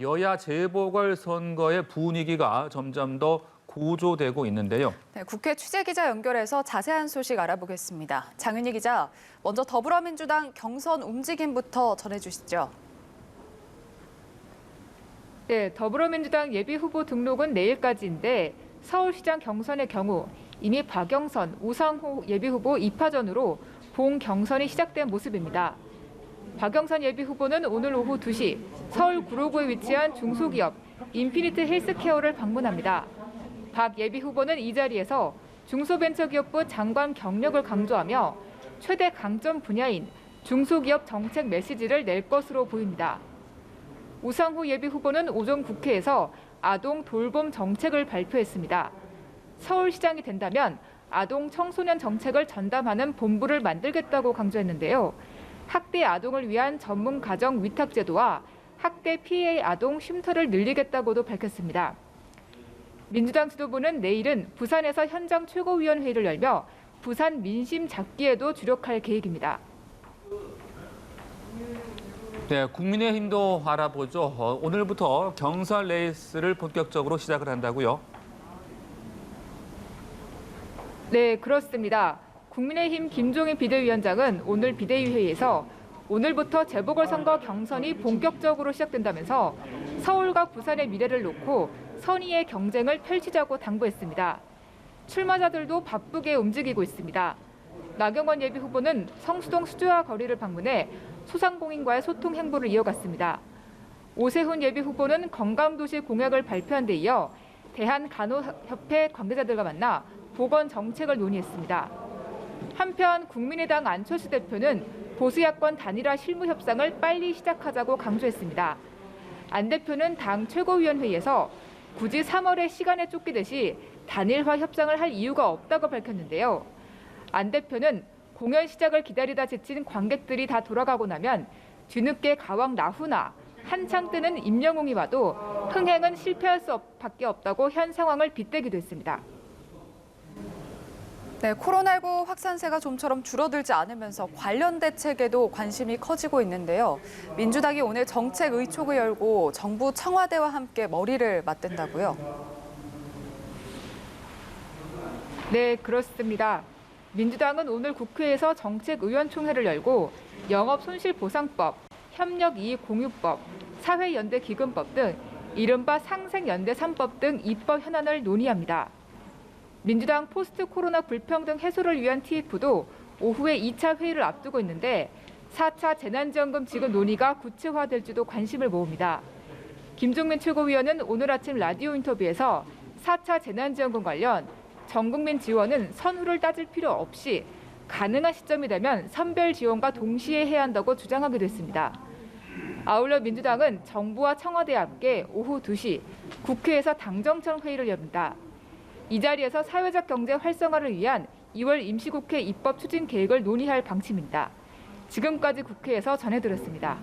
여야 재보궐선거의 분위기가 점점 더 고조되고 있는데요. 네, 국회 취재기자 연결해서 자세한 소식 알아보겠습니다. 장윤희 기자, 먼저 더불어민주당 경선 움직임부터 전해주시죠. 네, 더불어민주당 예비후보 등록은 내일까지인데 서울시장 경선의 경우 이미 박영선, 우상호 예비후보 2파전으로 본 경선이 시작된 모습입니다. 박영선 예비후보는 오늘 오후 2시 서울 구로구에 위치한 중소기업 인피니트 헬스케어를 방문합니다. 박 예비후보는 이 자리에서 중소벤처기업부 장관 경력을 강조하며 최대 강점 분야인 중소기업 정책 메시지를 낼 것으로 보입니다. 우상호 예비후보는 오전 국회에서 아동 돌봄 정책을 발표했습니다. 서울시장이 된다면 아동 청소년 정책을 전담하는 본부를 만들겠다고 강조했는데요. 학대 아동을 위한 전문 가정 위탁 제도와 학대 피해 아동 쉼터를 늘리겠다고도 밝혔습니다. 민주당 지도부는 내일은 부산에서 현장 최고위원회의를 열며 부산 민심 잡기에도 주력할 계획입니다. 네, 국민의힘도 알아보죠. 오늘부터 경선 레이스를 본격적으로 시작을 한다고요? 네, 그렇습니다. 국민의힘 김종인 비대위원장은 오늘 비대위 회의에서 오늘부터 재보궐선거 경선이 본격적으로 시작된다면서 서울과 부산의 미래를 놓고 선의의 경쟁을 펼치자고 당부했습니다. 출마자들도 바쁘게 움직이고 있습니다. 나경원 예비후보는 성수동 수조화 거리를 방문해 소상공인과의 소통 행보를 이어갔습니다. 오세훈 예비후보는 건강도시 공약을 발표한 데 이어 대한간호협회 관계자들과 만나 보건 정책을 논의했습니다. 한편 국민의당 안철수 대표는 보수야권 단일화 실무 협상을 빨리 시작하자고 강조했습니다. 안 대표는 당 최고위원회의에서 굳이 3월에 시간에 쫓기듯이 단일화 협상을 할 이유가 없다고 밝혔는데요. 안 대표는 공연 시작을 기다리다 지친 관객들이 다 돌아가고 나면 뒤늦게 가왕 라후나 한창 뜨는 임영웅이 와도 흥행은 실패할 수밖에 없다고 현 상황을 빗대기도 했습니다. 네, 코로나19 확산세가 좀처럼 줄어들지 않으면서 관련 대책에도 관심이 커지고 있는데요. 민주당이 오늘 정책 의촉을 열고 정부 청와대와 함께 머리를 맞댄다고요? 네, 그렇습니다. 민주당은 오늘 국회에서 정책의원총회를 열고 영업손실보상법, 협력이익공유법, 사회연대기금법 등 이른바 상생연대 3법 등 입법 현안을 논의합니다. 민주당 포스트 코로나 불평등 해소를 위한 TF도 오후에 2차 회의를 앞두고 있는데 4차 재난지원금 지급 논의가 구체화될지도 관심을 모읍니다. 김종민 최고위원은 오늘 아침 라디오 인터뷰에서 4차 재난지원금 관련 전국민 지원은 선후를 따질 필요 없이 가능한 시점이 되면 선별 지원과 동시에 해야 한다고 주장하기도 했습니다. 아울러 민주당은 정부와 청와대와 함께 오후 2시 국회에서 당정청 회의를 엽니다. 이 자리에서 사회적 경제 활성화를 위한 2월 임시국회 입법 추진 계획을 논의할 방침입니다. 지금까지 국회에서 전해드렸습니다.